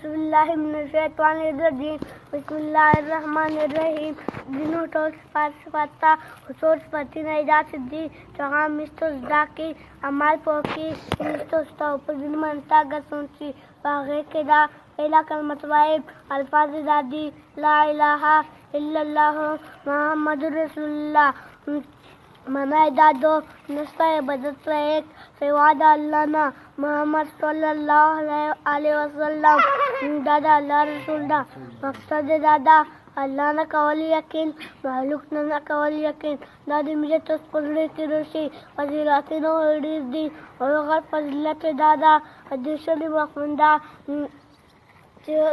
बिस्मिल्लाहिर्रहमानिर्रहीम बिस्मिल्लाहिर्रहमानिर्रहीम दिनों टोल सिफाता हुसूर सिफाtina idasidi जहाँ mistos daki amal poki mistos ta ऊपर दिन मनता गसुंची बागे के दा इला कलमत वाइब अल्फाज दादी ला इलाहा इल्लल्लाह मुहम्मदुर रसूलुल्लाह मनाए दादो नस्ता इबादत एक सेवादा अल्लाह ना मोहम्मद सल्लल्लाहु अलैहि वसल्लम दादा अल्लाह रसूल दा मकसद दादा अल्लाह ना कवली यकीन मालूक ना कवली यकीन दादी मुझे तो पढ़ने की रोशी फजीलाती नो दी और अगर फजीलत दादा हदीसली मखमुंदा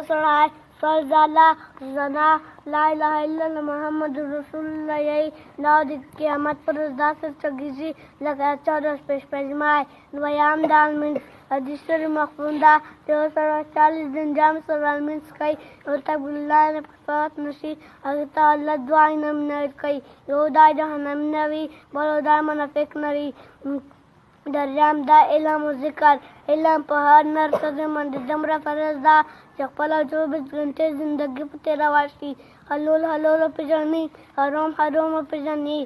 सराय सरजाला जना ला इलाहा इल्लल्लाह मुहम्मदुर रसूलुल्लाह यही नाव दिख क़यामत पर रज़ा से चगीजी लगा चौदह पेश पेजमाए वयाम दाल में हदीसरी मखमुंदा 40 दिन जाम सवाल में कई और तबुल्ला ने फत नशी अगता अल्लाह दुआई नम न कई योदा जहन्नम नवी बरोदा मुनाफिक नवी दरियाम दा इल्म जिक्र इल्म पहाड़ नर सदे मंद जमरा फरज़दा जखपला 24 घंटे जिंदगी पे तेरा वाशी हलोल हलोल पे जानी हरोम हरोम पे जानी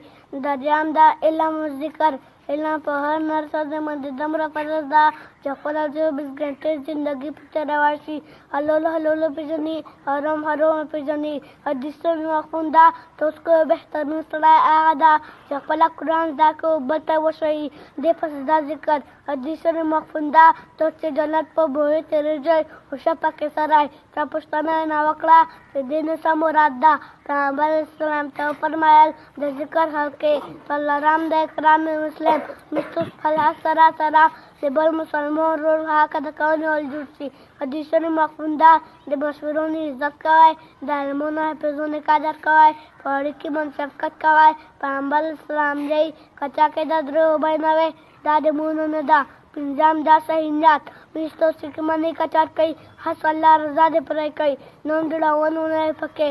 दरियाम दा इल्म जिक्र इल्म पहाड़ नर सदे मंद जमरा फरज़दा जखपला 24 घंटे जिंदगी पे तेरा वाशी हलोल हलोल पे जानी हरोम हरोम पे जानी हदीस में मखुंदा तो उसको बेहतर सलाह आदा जखपला कुरान दा को बता वो सही दे फसदा जिक्र हदीस में मखुंदा तो से जन्नत पर बोए तेरे जय खुशा पाके सराय तपस्ताना नवकला दिन समरादा पैगंबर इस्लाम तो फरमाया जिक्र हल्के सल्लल्लाहु अलैहि मुस्लिम मिस्तुस फला सरा सरा से बल मुसलमान रोल हा कद कौन और जुटसी हदीस में मखुंदा दे मशवरों ने इज्जत कराए दालमोना पेजों ने कादर कराए पौड़ी की मन शफकत कराए पैगंबर इस्लाम जय कचा के दद्रो बैनवे दादे मुनो ने दा पिंजाम दा सहिंजात मिस्तो सिकमनी कचार कई हसल्ला रजा दे पर कई नोंदड़ा वनोने फके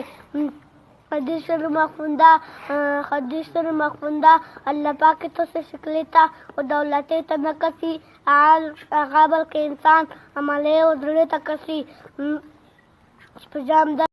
हदीस मखफुंदा अल्लाह पाक तो से शिकलेता और दौलते तनकसी आल गाबल के इंसान हमारे उधरे तकसी पिंजाम